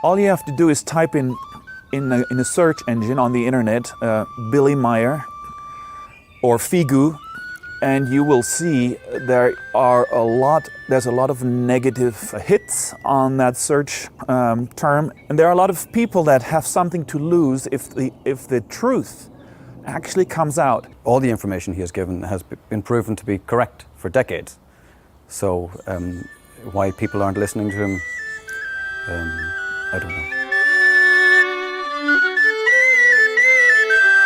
All you have to do is type in a search engine on the internet, Billy Meier or FIGU, and you will see there's a lot of negative hits on that search term, and there are a lot of people that have something to lose if the truth actually comes out. All the information he has given has been proven to be correct for decades. So why people aren't listening to him, I don't know.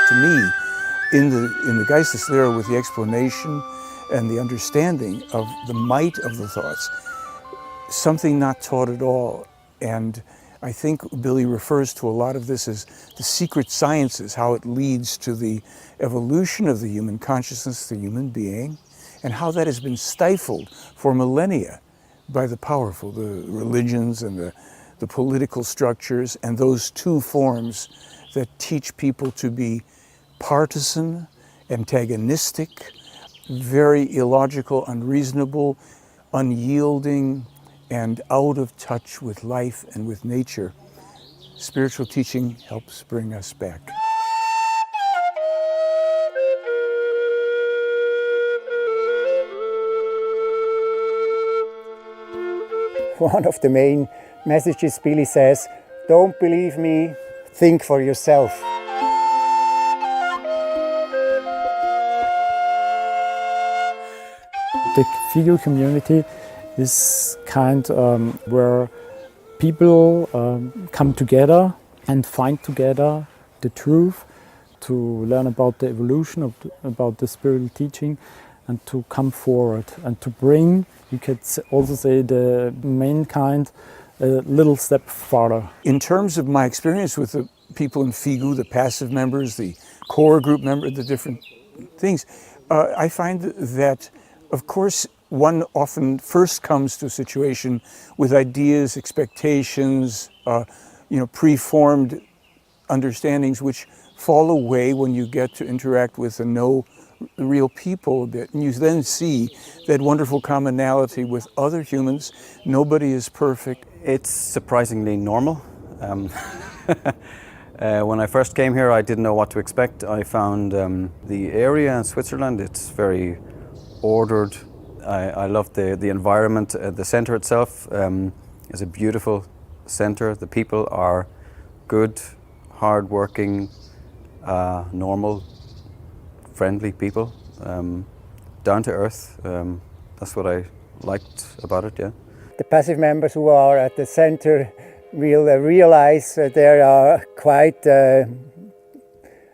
To me, in the Geisteslehre, with the explanation and the understanding of the might of the thoughts, something not taught at all. And I think Billy refers to a lot of this as the secret sciences, how it leads to the evolution of the human consciousness, the human being, and how that has been stifled for millennia by the powerful, the religions and the political structures, and those two forms that teach people to be partisan, antagonistic, very illogical, unreasonable, unyielding, and out of touch with life and with nature. Spiritual teaching helps bring us back. One of the main messages Billy says, don't believe me, think for yourself. The FIGU community is kind where people come together and find together the truth, to learn about the evolution, about the spiritual teaching, and to come forward and to bring, you could also say, the mankind a little step farther. In terms of my experience with the people in FIGU, the passive members, the core group members, the different things, I find that, of course, one often first comes to a situation with ideas, expectations, preformed understandings which fall away when you get to interact with and know real people a bit. And you then see that wonderful commonality with other humans. Nobody is perfect. It's surprisingly normal. When I first came here, I didn't know what to expect. I found the area in Switzerland, it's very ordered. I love the environment. The center itself is a beautiful center. The people are good, hard-working, normal, friendly people, down to earth. That's what I liked about it, yeah. The passive members who are at the center will realize there are quite a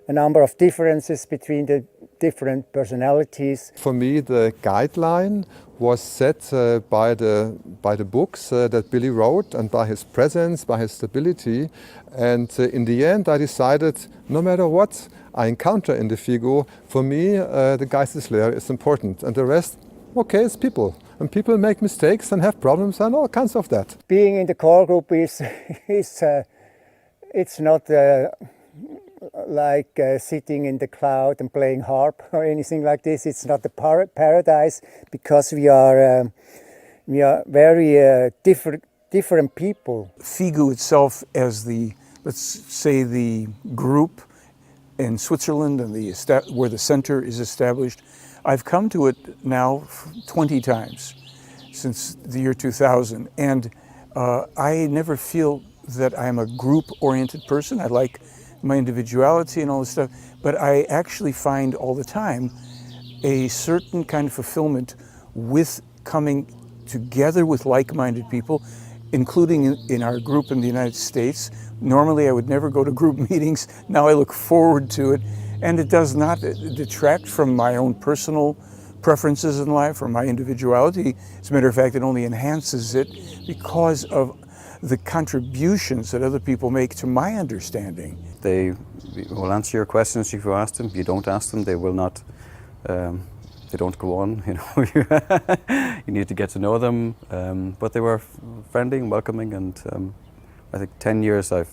number of differences between the different personalities. For me, the guideline was set by the books that Billy wrote, and by his presence, by his stability. And in the end, I decided, no matter what I encounter in the FIGU, for me, the Geisteslehre is important. And the rest, okay, it's people. And people make mistakes and have problems and all kinds of that. Being in the core group is it's not like sitting in the cloud and playing harp or anything like this. It's not the paradise, because we are very different people. FIGU itself, as the, let's say, the group in Switzerland and where the center is established, I've come to it now 20 times since the year 2000, and I never feel that I'm a group-oriented person. I like my individuality and all this stuff, but I actually find all the time a certain kind of fulfillment with coming together with like-minded people, including in our group in the United States. Normally I would never go to group meetings. Now I look forward to it, and it does not detract from my own personal preferences in life or my individuality. As a matter of fact, it only enhances it because of the contributions that other people make to my understanding. They will answer your questions if you ask them. If you don't ask them, they will not. They don't go on. You know, you need to get to know them. But they were friendly and welcoming, and I think 10 years I've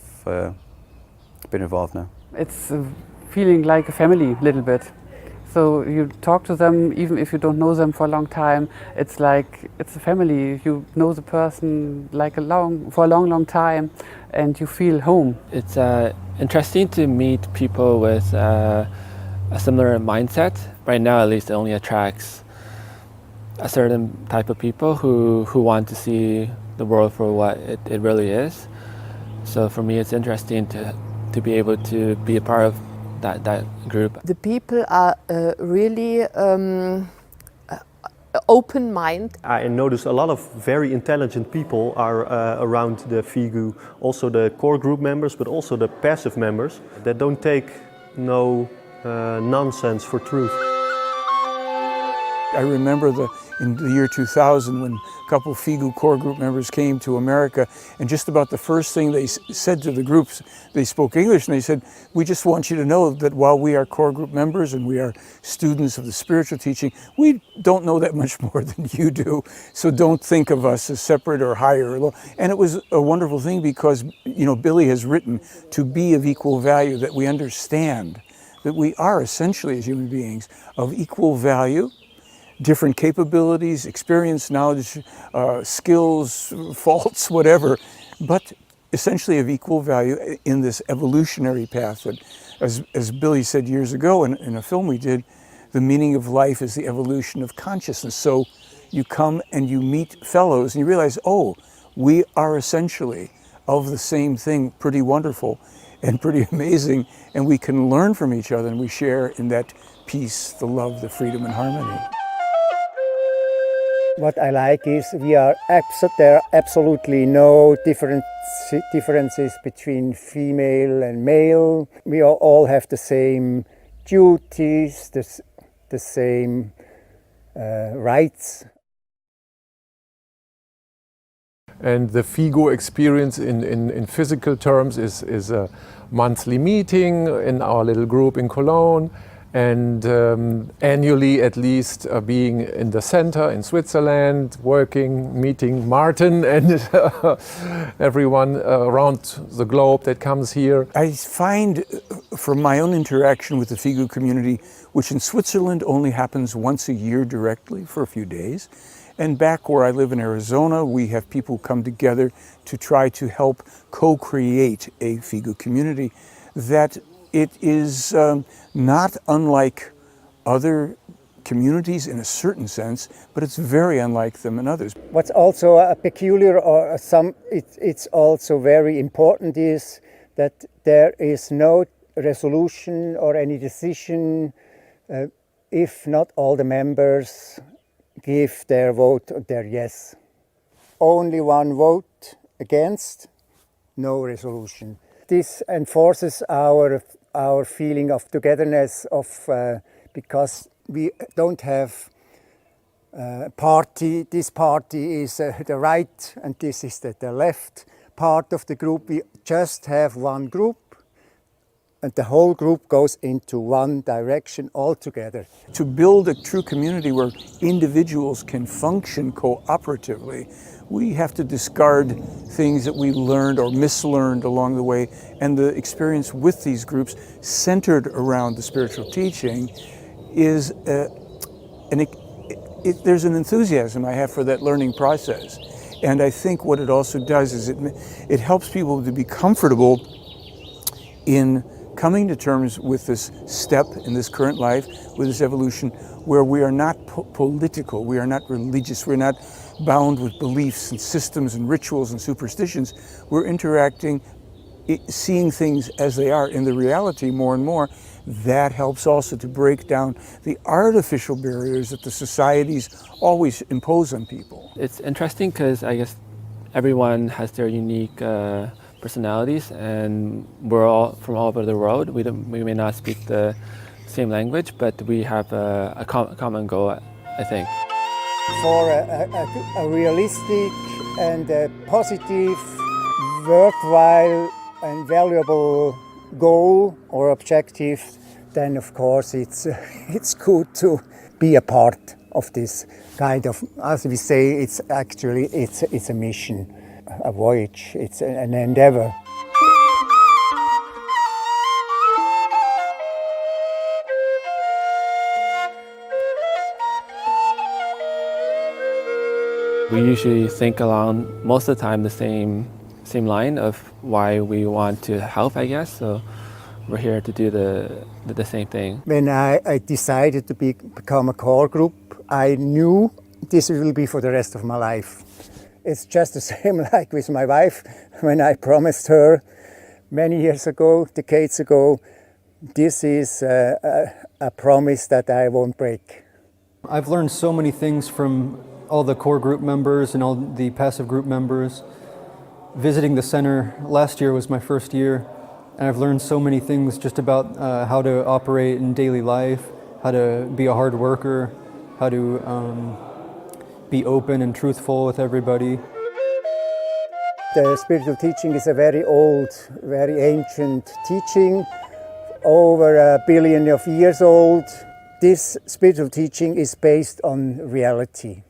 been involved now. It's feeling like a family a little bit. So you talk to them even if you don't know them for a long time. It's like it's a family. You know the person like for a long time, and you feel home. It's interesting to meet people with a similar mindset. Right now, at least, it only attracts a certain type of people who want to see the world for what it really is. So for me, it's interesting to be able to be a part of that group. The people are really open mind. I notice a lot of very intelligent people are around the FIGU, also the core group members, but also the passive members that don't take no nonsense for truth. I remember in the year 2000 when a couple of FIGU core group members came to America, and just about the first thing they said to the groups, they spoke English, and they said, "We just want you to know that while we are core group members and we are students of the spiritual teaching, we don't know that much more than you do, so don't think of us as separate or higher or low." And it was a wonderful thing because, you know, Billy has written to be of equal value, that we understand that we are essentially as human beings of equal value, different capabilities, experience, knowledge, skills, faults, whatever, but essentially of equal value in this evolutionary path that, as Billy said years ago in a film we did, the meaning of life is the evolution of consciousness. So you come and you meet fellows and you realize, oh, we are essentially of the same thing, pretty wonderful and pretty amazing, and we can learn from each other and we share in that peace, the love, the freedom and harmony. What I like is there are absolutely no differences between female and male. We all have the same duties, the same rights. And the FIGU experience in physical terms is a monthly meeting in our little group in Cologne, and annually at least being in the center in Switzerland, working, meeting Martin and everyone around the globe that comes here. I find from my own interaction with the FIGU community, which in Switzerland only happens once a year directly for a few days, and back where I live in Arizona, we have people come together to try to help co-create a FIGU community, that it is not unlike other communities in a certain sense, but it's very unlike them in others. What's also a peculiar or it's also very important is that there is no resolution or any decision if not all the members give their vote or their yes. Only one vote against, no resolution. This enforces our feeling of togetherness, because we don't have party. This party is the right and this is the left part of the group. We just have one group, and the whole group goes into one direction altogether. To build a true community where individuals can function cooperatively, we have to discard things that we learned or mislearned along the way, and the experience with these groups centered around the spiritual teaching is there's an enthusiasm I have for that learning process. And I think what it also does is it helps people to be comfortable in coming to terms with this step in this current life, with this evolution, where we are not political, we are not religious, we're not bound with beliefs and systems and rituals and superstitions. We're interacting, seeing things as they are in the reality more and more. That helps also to break down the artificial barriers that the societies always impose on people. It's interesting because I guess everyone has their unique personalities, and we're all from all over the world. We may not speak the same language, but we have a common goal, I think. For a realistic and a positive, worthwhile and valuable goal or objective, then of course it's good to be a part of this kind of, as we say, it's a mission, a voyage, it's an endeavor. We usually think along most of the time the same line of why we want to help, I guess. So we're here to do the same thing. When I decided to become a core group, I knew this will be for the rest of my life. It's just the same like with my wife when I promised her many years ago, decades ago, this is a promise that I won't break. I've learned so many things from all the core group members and all the passive group members. Visiting the center last year was my first year, and I've learned so many things just about how to operate in daily life, how to be a hard worker, how to be open and truthful with everybody. The spiritual teaching is a very old, very ancient teaching, over 1 billion of years old. This spiritual teaching is based on reality.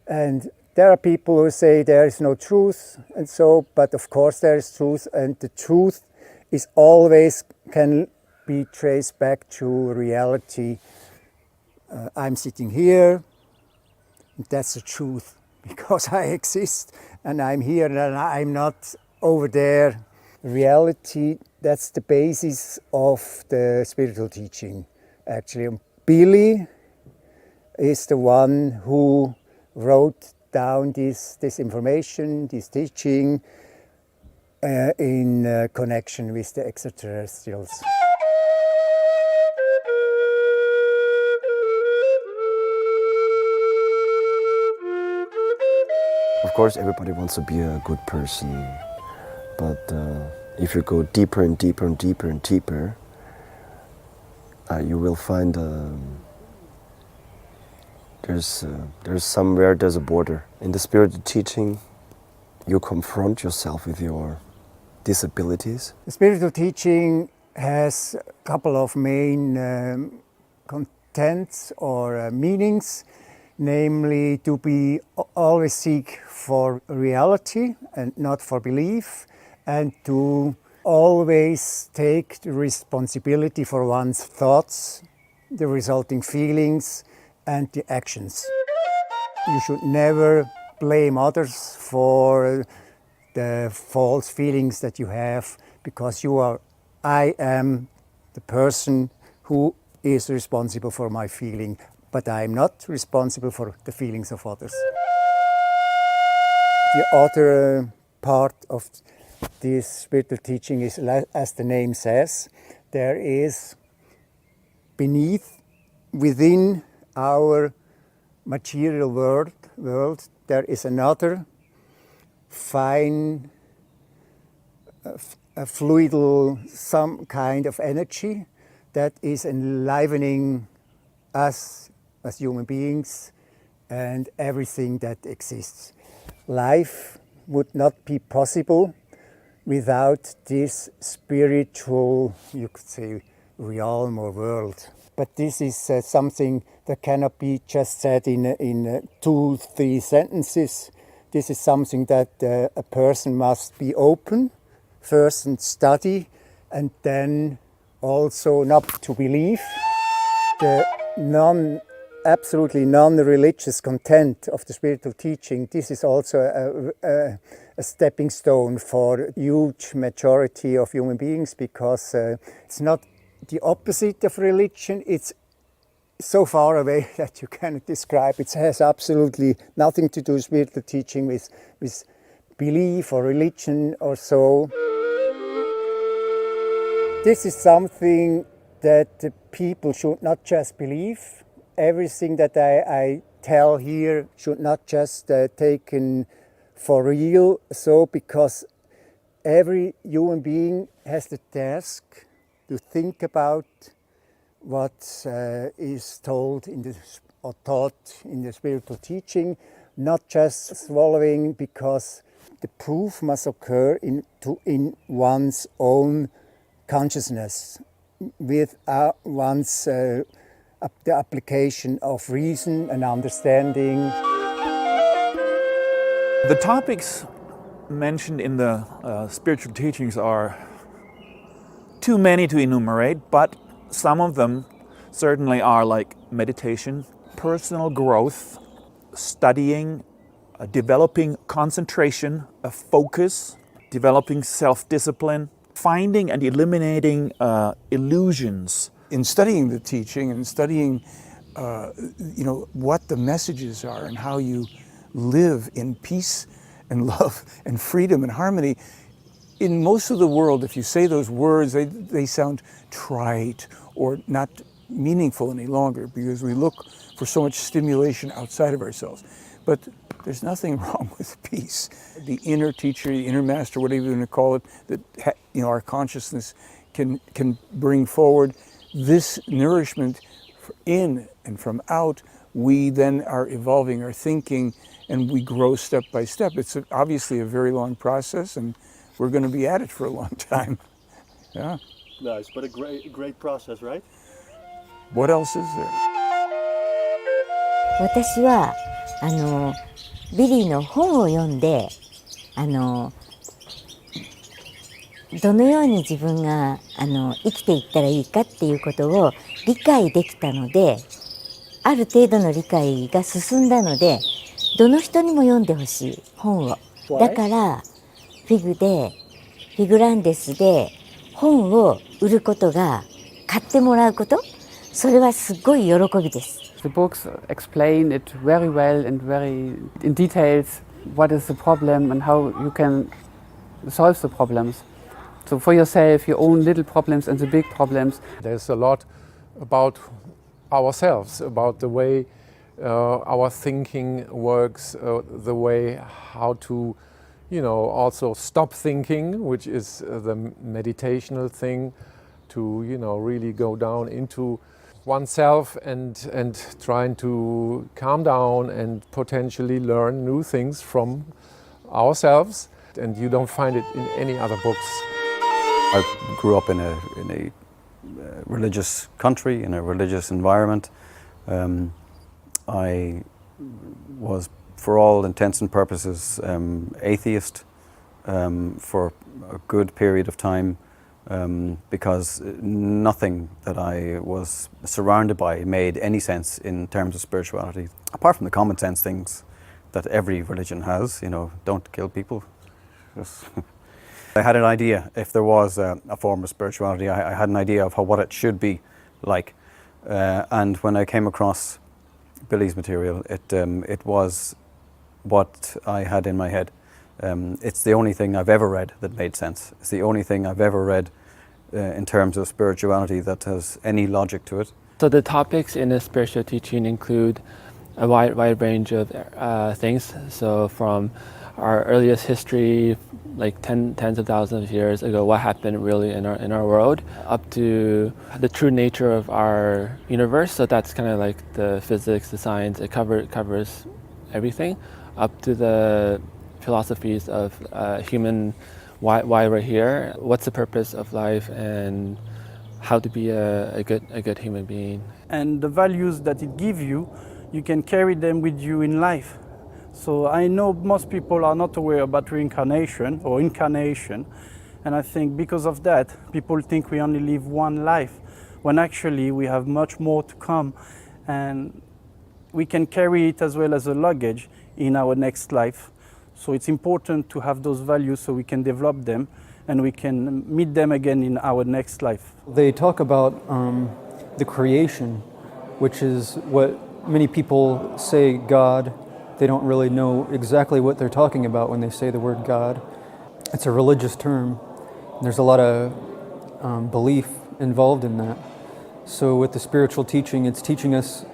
And there are people who say there is no truth, and so, but of course there is truth, and the truth is always can be traced back to reality. I'm sitting here, and that's the truth, because I exist, and I'm here, and I'm not over there. Reality, that's the basis of the spiritual teaching, actually. Billy is the one who wrote down this information, this teaching, in connection with the extraterrestrials. Of course, everybody wants to be a good person, but if you go deeper and deeper and deeper and deeper, you will find there's a border. In the spiritual teaching, you confront yourself with your disabilities. The spiritual teaching has a couple of main contents or meanings, namely to be always seek for reality and not for belief, and to always take the responsibility for one's thoughts, the resulting feelings, and the actions. You should never blame others for the false feelings that you have, because I am the person who is responsible for my feeling, but I am not responsible for the feelings of others. The other part of this spiritual teaching is, as the name says, there is within our material world, there is another fine, fluidal, some kind of energy that is enlivening us as human beings and everything that exists. Life would not be possible without this spiritual, you could say, realm or world. But this is something that cannot be just said in 2-3 sentences. This is something that a person must be open first and study, and then also not to believe. The absolutely non-religious content of the spiritual teaching, this is also a stepping stone for a huge majority of human beings, because it's not the opposite of religion. It's so far away that you cannot describe. It has absolutely nothing to do with spiritual teaching, with belief or religion or so. This is something that the people should not just believe. Everything that I tell here should not just taken for real. So, because every human being has the task to think about what is told or taught in the spiritual teaching, not just swallowing, because the proof must occur in one's own consciousness, with one's the application of reason and understanding. The topics mentioned in the spiritual teachings are too many to enumerate, but some of them certainly are, like meditation, personal growth, studying developing concentration, a focus, developing self-discipline, finding and eliminating illusions. In studying the teaching and studying what the messages are and how you live in peace and love and freedom and harmony, in most of the world, if you say those words, they sound trite or not meaningful any longer because we look for so much stimulation outside of ourselves. But there's nothing wrong with peace. The inner teacher, the inner master, whatever you want to call it, that our consciousness can bring forward this nourishment in and from out. We then are evolving our thinking and we grow step by step. It's obviously a very long process and we're going to be at it for a long time. Yeah. Nice, but a great process, right? What else is there? 私はビリーの本を読んでどのように自分が生きていったらいいかっていうことを理解できたので、ある程度の理解が進んだので、どの人にも読んでほしい本を。だからフィグランデスで本を売ることが買ってもらうこと、それはすごい喜びです。The books explain it very well and very in details what is the problem and how you can solve the problems. So for yourself, your own little problems and the big problems. There's a lot about ourselves, about the way our thinking works, the way how to, also stop thinking, which is the meditational thing, to, really go down into oneself and trying to calm down and potentially learn new things from ourselves. And you don't find it in any other books. I grew up in a religious country, in a religious environment. I was, for all intents and purposes, atheist for a good period of time. Because nothing that I was surrounded by made any sense in terms of spirituality, apart from the common sense things that every religion has, don't kill people. I had an idea, if there was a form of spirituality, I had an idea of what it should be like. And when I came across Billy's material, it was what I had in my head. It's the only thing I've ever read that made sense. It's the only thing I've ever read in terms of spirituality that has any logic to it. So the topics in the spiritual teaching include a wide range of things. So from our earliest history, like tens of thousands of years ago, what happened really in our world, up to the true nature of our universe. So that's kind of like the physics, the science. It covers everything, up to the philosophies of human, why we're here, what's the purpose of life, and how to be a good human being. And the values that it gives you, you can carry them with you in life. So I know most people are not aware about reincarnation or incarnation, and I think because of that, people think we only live one life, when actually we have much more to come, and we can carry it as well as a luggage in our next life. So it's important to have those values so we can develop them and we can meet them again in our next life. They talk about the creation, which is what many people say God. They don't really know exactly what they're talking about when they say the word God. It's a religious term. There's a lot of belief involved in that. So with the spiritual teaching, it's teaching us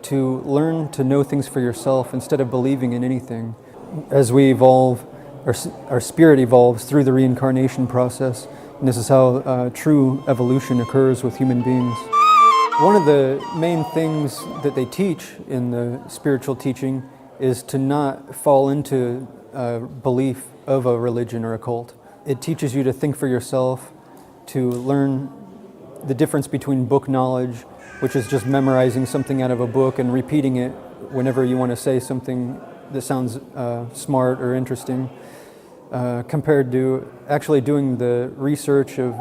to learn to know things for yourself instead of believing in anything. As we evolve, our spirit evolves through the reincarnation process, and this is how true evolution occurs with human beings. One of the main things that they teach in the spiritual teaching is to not fall into belief of a religion or a cult. It teaches you to think for yourself, to learn the difference between book knowledge, which is just memorizing something out of a book and repeating it whenever you want to say something that sounds smart or interesting, compared to actually doing the research of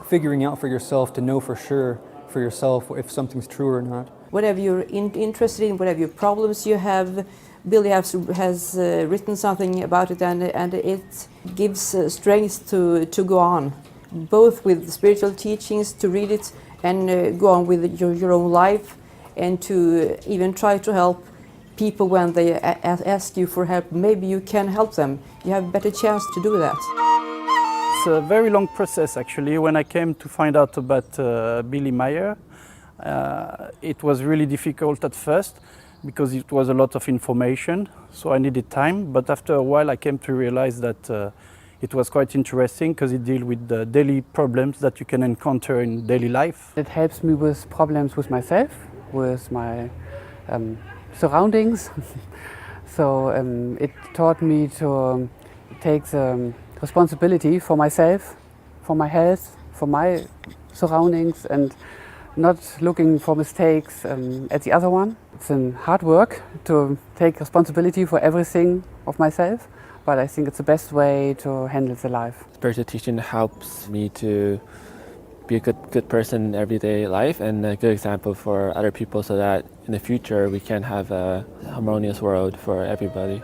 figuring out for yourself to know for sure for yourself if something's true or not. Whatever you're interested in, whatever your problems you have, Billy has written something about it, and it gives strength to go on, both with spiritual teachings, to read it and go on with your own life, and to even try to help people when they ask you for help. Maybe you can help them. You have a better chance to do that. It's a very long process, actually. When I came to find out about Billy Meier, it was really difficult at first because it was a lot of information, so I needed time. But after a while, I came to realize that it was quite interesting because it deals with the daily problems that you can encounter in daily life. It helps me with problems with myself, with my surroundings. So it taught me to take the responsibility for myself, for my health, for my surroundings, and not looking for mistakes at the other one. It's hard work to take responsibility for everything of myself, but I think it's the best way to handle the life. Spiritual teaching helps me to be a good person in everyday life and a good example for other people, so that in the future we can have a harmonious world for everybody.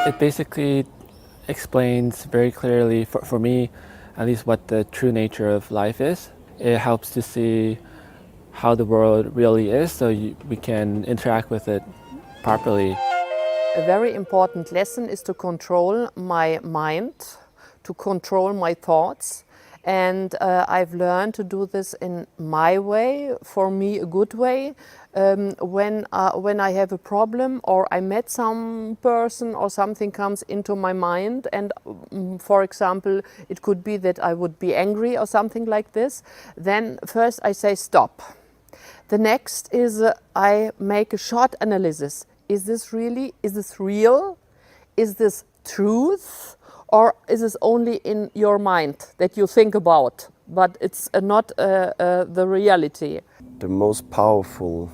It basically explains very clearly, for me at least, what the true nature of life is. It helps to see how the world really is, so we can interact with it properly. A very important lesson is to control my mind, to control my thoughts. And I've learned to do this in my way, for me a good way. When I have a problem, or I met some person, or something comes into my mind, and for example it could be that I would be angry or something like this, then first I say stop. The next is I make a short analysis. Is this real? Is this truth? Or is this only in your mind that you think about, but it's not the reality? The most powerful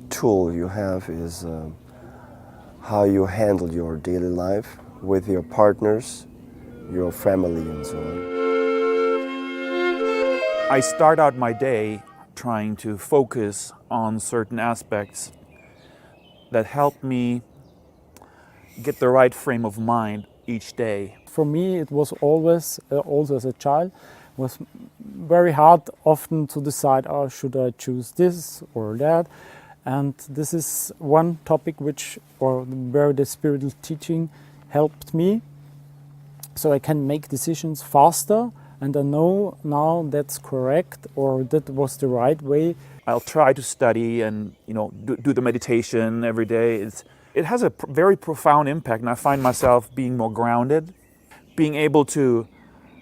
tool you have is how you handle your daily life with your partners, your family, and so on. I start out my day trying to focus on certain aspects that help me get the right frame of mind each day. For me, it was always, also as a child, was very hard often to decide, oh, should I choose this or that? And this is one topic where the spiritual teaching helped me, so I can make decisions faster, and I know now that's correct or that was the right way. I'll try to study and do the meditation every day. It has a very profound impact, and I find myself being more grounded, being able to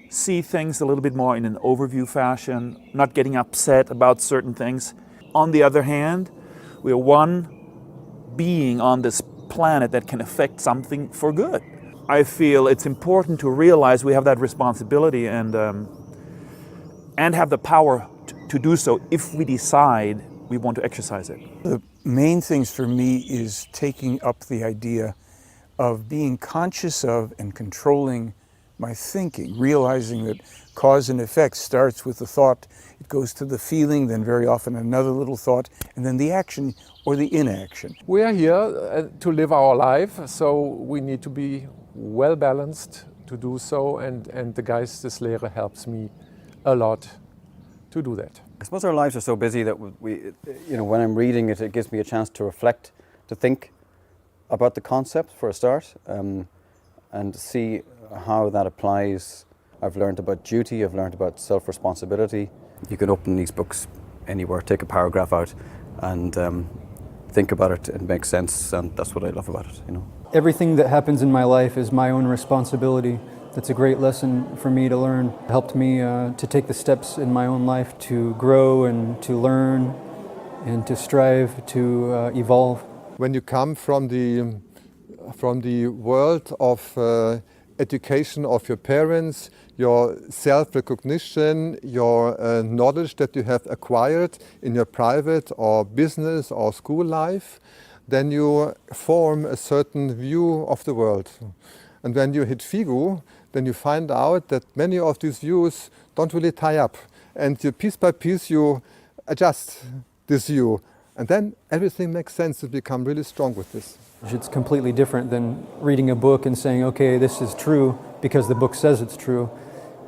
see things a little bit more in an overview fashion, not getting upset about certain things. On the other hand, we are one being on this planet that can affect something for good. I feel it's important to realize we have that responsibility and have the power to do so if we decide we want to exercise it. The main things for me is taking up the idea of being conscious of and controlling my thinking, realizing that cause and effect starts with the thought, it goes to the feeling, then very often another little thought, and then the action or the inaction. We are here to live our life, so we need to be well balanced to do so, and the Geisteslehre helps me a lot to do that. I suppose our lives are so busy that when I'm reading it, it gives me a chance to reflect, to think about the concept for a start, and see how that applies. I've learned about duty, I've learned about self-responsibility. You can open these books anywhere, take a paragraph out and think about it. It makes sense, and that's what I love about it. Everything that happens in my life is my own responsibility. That's a great lesson for me to learn. It helped me to take the steps in my own life to grow and to learn and to strive to evolve. When you come from the world of education of your parents, your self-recognition, your knowledge that you have acquired in your private or business or school life, then you form a certain view of the world. And when you hit FIGU, then you find out that many of these views don't really tie up. And piece by piece you adjust this view And then everything makes sense to become really strong with this. It's completely different than reading a book and saying, okay, this is true because the book says it's true.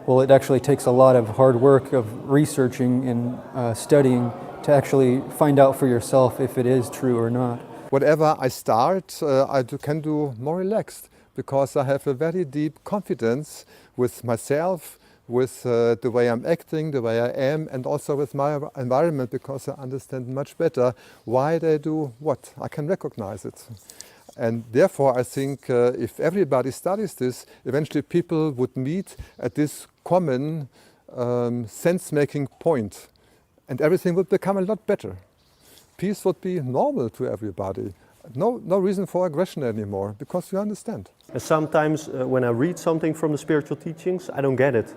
Well, it actually takes a lot of hard work of researching and studying to actually find out for yourself if it is true or not. Whatever I start, can do more relaxed because I have a very deep confidence with myself, with the way I'm acting, the way I am, and also with my environment because I understand much better why they do what. I can recognize it. And therefore I think if everybody studies this, eventually people would meet at this common sense-making point and everything would become a lot better. Peace would be normal to everybody. No reason for aggression anymore because you understand. And sometimes when I read something from the spiritual teachings, I don't get it.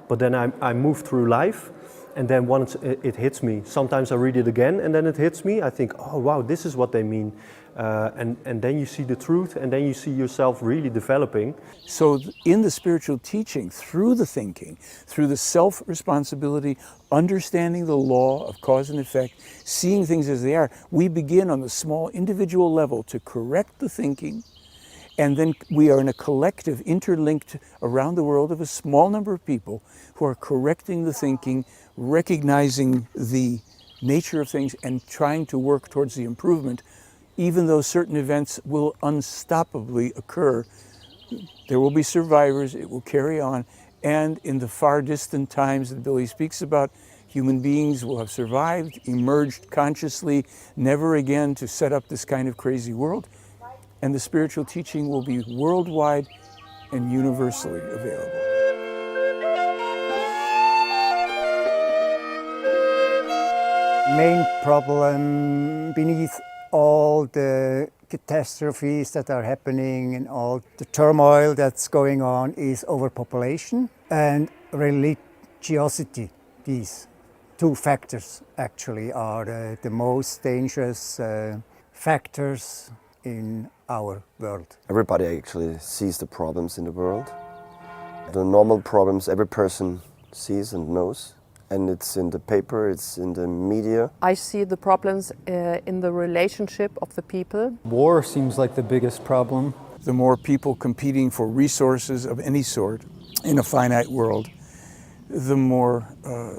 But then I move through life and then once it hits me. Sometimes I read it again and then it hits me. I think, oh wow, this is what they mean. And then you see the truth and then you see yourself really developing. So in the spiritual teaching, through the thinking, through the self-responsibility, understanding the law of cause and effect, seeing things as they are, we begin on the small individual level to correct the thinking, and then we are in a collective, interlinked around the world of a small number of people who are correcting the thinking, recognizing the nature of things and trying to work towards the improvement. Even though certain events will unstoppably occur, there will be survivors, it will carry on, and in the far distant times that Billy speaks about, human beings will have survived, emerged consciously, never again to set up this kind of crazy world, and the spiritual teaching will be worldwide and universally available. Main problem beneath all the catastrophes that are happening and all the turmoil that's going on is overpopulation and religiosity. These two factors actually are the most dangerous factors in our world. Everybody actually sees the problems in the world. The normal problems every person sees and knows. And it's in the paper, it's in the media. I see the problems in the relationship of the people. War seems like the biggest problem. The more people competing for resources of any sort in a finite world, the more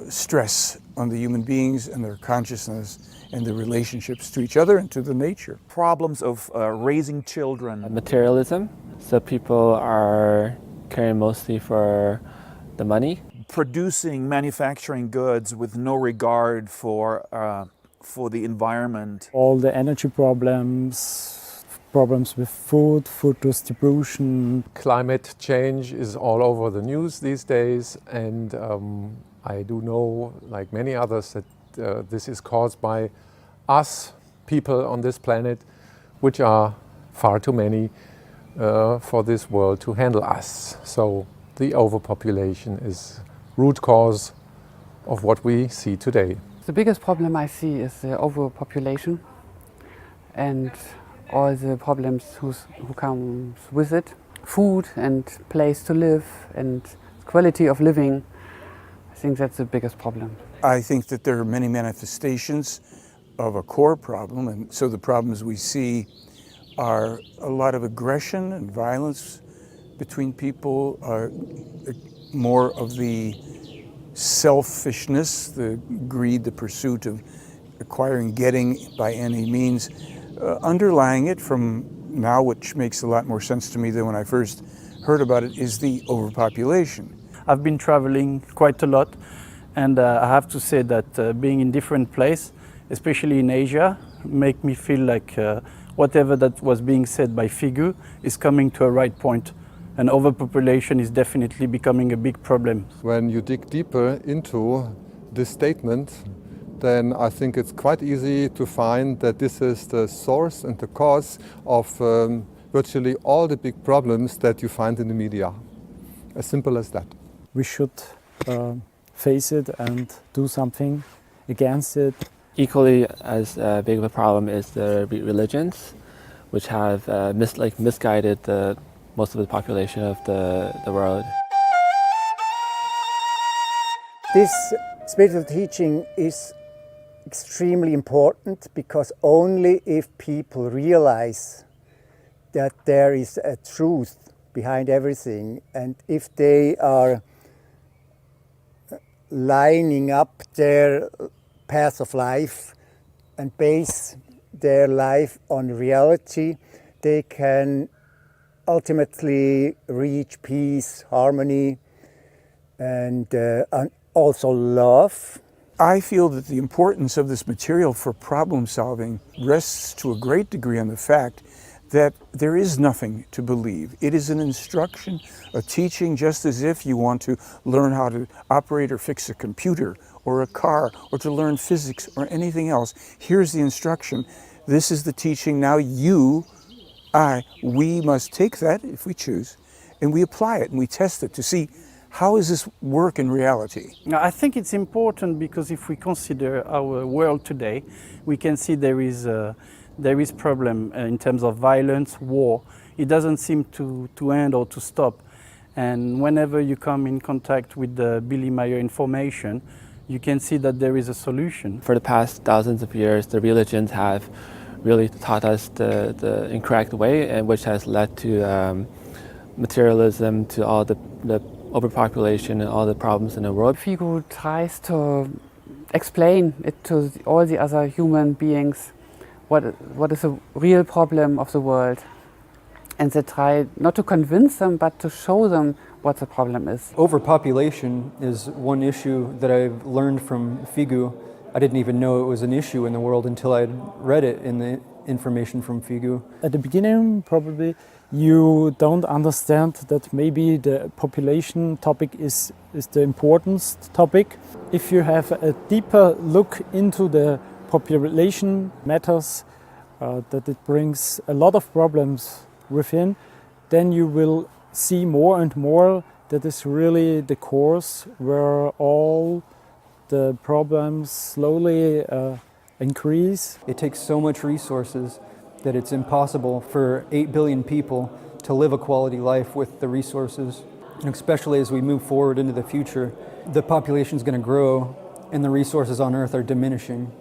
stress on the human beings and their consciousness and the relationships to each other and to the nature. Problems of raising children. Materialism, so people are caring mostly for the money. Producing manufacturing goods with no regard for the environment. All the energy problems, problems with food distribution. Climate change is all over the news these days, and I do know, like many others, that this is caused by us, people on this planet, which are far too many for this world to handle us. So the overpopulation is root cause of what we see today. The biggest problem I see is the overpopulation and all the problems who comes with it. Food and place to live and quality of living. I think that's the biggest problem. I think that there are many manifestations of a core problem, and so the problems we see are a lot of aggression and violence between people, are more of the selfishness, the greed, the pursuit of acquiring, getting by any means. Underlying it from now, which makes a lot more sense to me than when I first heard about it, is the overpopulation. I've been traveling quite a lot, and I have to say that being in different places, especially in Asia, make me feel like whatever that was being said by FIGU is coming to a right point. And overpopulation is definitely becoming a big problem. When you dig deeper into this statement, then I think it's quite easy to find that this is the source and the cause of virtually all the big problems that you find in the media. As simple as that. We should face it and do something against it. Equally as big of a problem is the religions, which have misguided most of the population of the world. This spiritual teaching is extremely important, because only if people realize that there is a truth behind everything, and if they are lining up their path of life and base their life on reality, they can ultimately reach peace, harmony, and also love. I feel that the importance of this material for problem solving rests to a great degree on the fact that there is nothing to believe. It is an instruction, a teaching, just as if you want to learn how to operate or fix a computer or a car, or to learn physics or anything else. Here's the instruction. This is the teaching. Now we must take that, if we choose, and we apply it and we test it to see, how does this work in reality? I think it's important because if we consider our world today, we can see there is problem in terms of violence, war. It doesn't seem to end or to stop. And whenever you come in contact with the Billy Meier information, you can see that there is a solution. For the past thousands of years, the religions have really taught us the incorrect way, and which has led to materialism, to all the overpopulation and all the problems in the world. FIGU tries to explain it to all the other human beings what is the real problem of the world. And they try not to convince them, but to show them what the problem is. Overpopulation is one issue that I've learned from FIGU. I didn't even know it was an issue in the world until I'd read it in the information from FIGU. At the beginning, probably, you don't understand that maybe the population topic is the important topic. If you have a deeper look into the population matters, that it brings a lot of problems within, then you will see more and more that is really the course where all the problems slowly increase. It takes so much resources that it's impossible for 8 billion people to live a quality life with the resources. And especially as we move forward into the future, the population is going to grow and the resources on Earth are diminishing.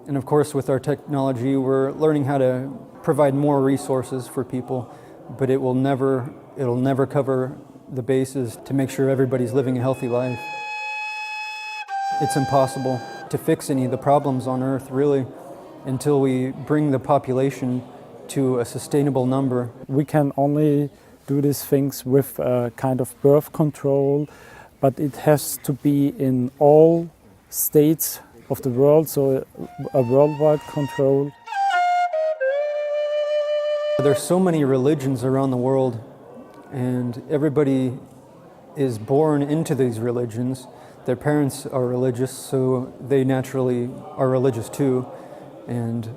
And of course, with our technology, we're learning how to provide more resources for people, but it'll never cover the bases to make sure everybody's living a healthy life. It's impossible to fix any of the problems on Earth, really, until we bring the population to a sustainable number. We can only do these things with a kind of birth control, but it has to be in all states of the world, so a worldwide control. There's so many religions around the world, and everybody is born into these religions. Their parents are religious, so they naturally are religious too. And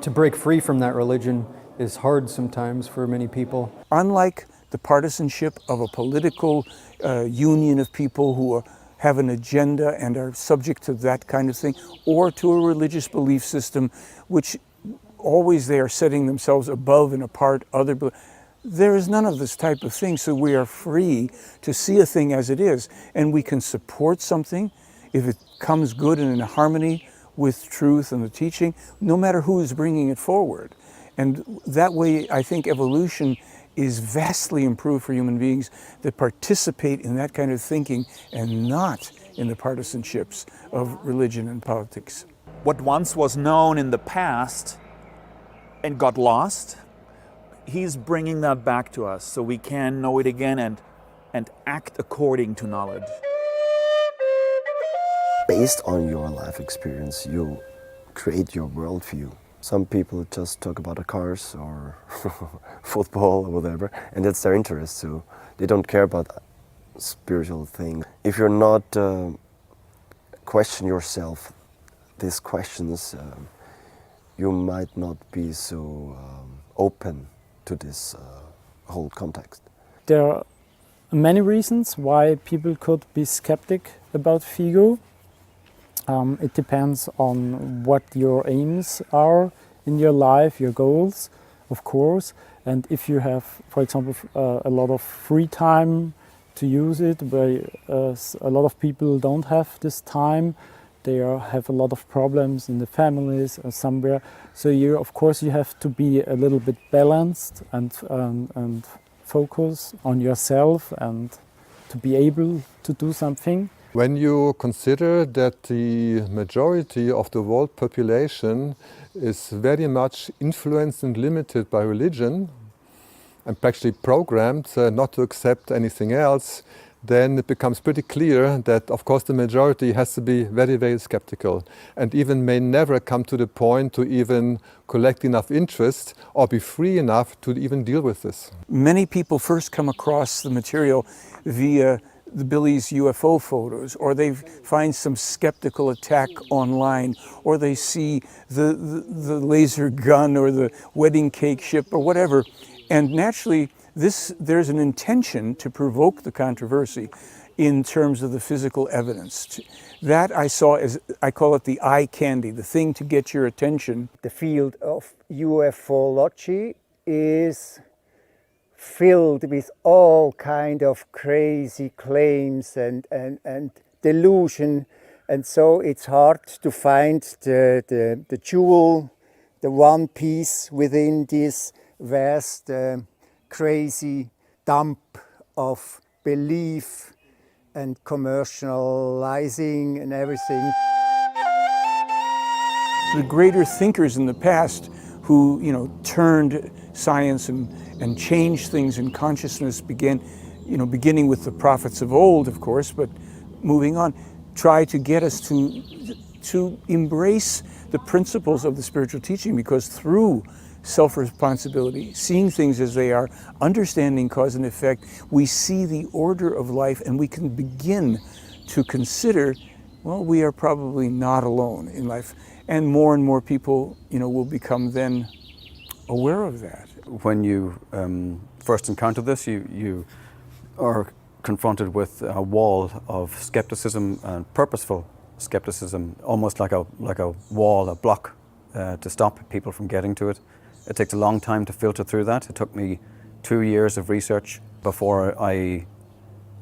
to break free from that religion is hard sometimes for many people. Unlike the partisanship of a political union of people who have an agenda and are subject to that kind of thing, or to a religious belief system, which always they are setting themselves above and apart other beliefs. There is none of this type of thing, so we are free to see a thing as it is, and we can support something if it comes good and in harmony with truth and the teaching, no matter who is bringing it forward. And that way, I think evolution is vastly improved for human beings that participate in that kind of thinking and not in the partisanships of religion and politics. What once was known in the past and got lost, he's bringing that back to us so we can know it again and act according to knowledge. Based on your life experience, you create your worldview. Some people just talk about the cars or football or whatever, and that's their interest, so they don't care about spiritual things. If you're not question yourself these questions, you might not be so open to this whole context. There are many reasons why people could be skeptic about FIGU. It depends on what your aims are in your life, your goals, of course. And if you have, for example, a lot of free time to use it, where a lot of people don't have this time, they have a lot of problems in the families or somewhere. So of course you have to be a little bit balanced and focus on yourself and to be able to do something. When you consider that the majority of the world population is very much influenced and limited by religion and practically programmed not to accept anything else, then it becomes pretty clear that, of course, the majority has to be very, very skeptical and even may never come to the point to even collect enough interest or be free enough to even deal with this. Many people first come across the material via Billy's UFO photos, or they find some skeptical attack online, or they see the laser gun or the wedding cake ship or whatever. And naturally, there's an intention to provoke the controversy in terms of the physical evidence. That I saw as, I call it the eye candy, the thing to get your attention. The field of ufology is filled with all kind of crazy claims and delusion, and so it's hard to find the jewel, the one piece within this vast crazy dump of belief and commercializing and everything. The greater thinkers in the past who, turned science and changed things in consciousness beginning with the prophets of old, of course, but moving on, try to get us to embrace the principles of the spiritual teaching, because through self-responsibility, seeing things as they are, understanding cause and effect, we see the order of life and we can begin to consider, well, we are probably not alone in life. And more people, will become then aware of that. When you first encounter this, you are confronted with a wall of skepticism and purposeful skepticism, almost like a wall, a block to stop people from getting to it. It takes a long time to filter through that. It took me 2 years of research before I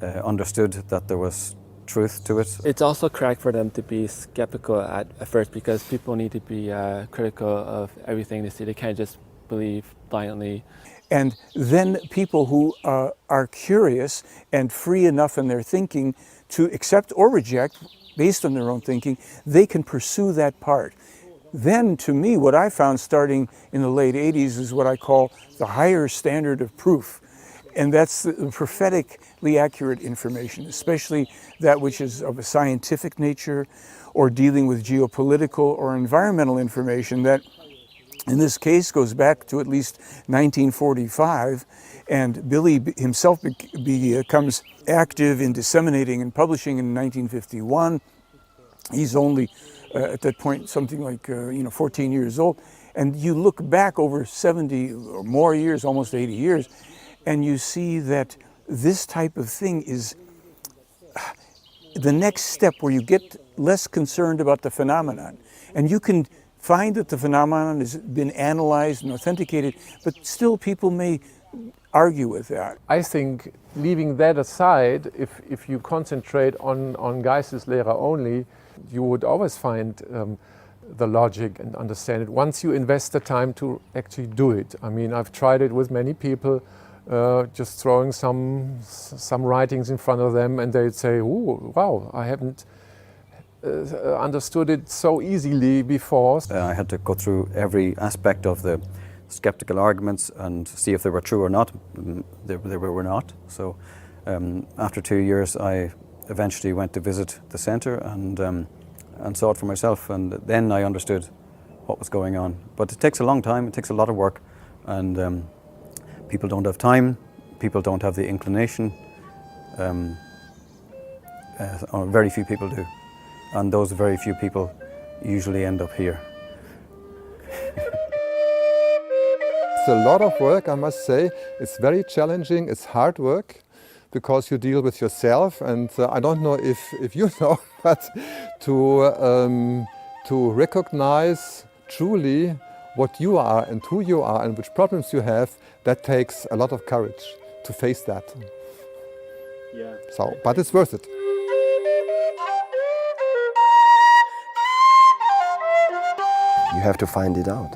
understood that there was truth to it. It's also correct for them to be skeptical at first, because people need to be critical of everything they see. They can't just believe blindly. And then people who are curious and free enough in their thinking to accept or reject based on their own thinking, they can pursue that part. Then, to me, what I found starting in the late 80s is what I call the higher standard of proof. And that's the prophetically accurate information, especially that which is of a scientific nature or dealing with geopolitical or environmental information that, in this case, goes back to at least 1945. And Billy himself becomes active in disseminating and publishing in 1951. He's only at that point something like 14 years old, and you look back over 70 or more years, almost 80 years, and you see that this type of thing is the next step where you get less concerned about the phenomenon, and you can find that the phenomenon has been analyzed and authenticated, but still people may argue with that. I think leaving that aside, if you concentrate on Geisteslehre only, you would always find the logic and understand it once you invest the time to actually do it. I mean, I've tried it with many people, just throwing some writings in front of them, and they'd say, "Oh, wow, I haven't understood it so easily before." I had to go through every aspect of the skeptical arguments and see if they were true or not. They were not. So after 2 years, I eventually went to visit the center and saw it for myself, and then I understood what was going on. But it takes a long time, it takes a lot of work, and people don't have time, people don't have the inclination, or very few people do. And those very few people usually end up here. It's a lot of work, I must say. It's very challenging, it's hard work, because you deal with yourself, and I don't know if you know, but to recognize truly what you are and who you are and which problems you have, that takes a lot of courage to face that. Yeah. So, but it's worth it. You have to find it out.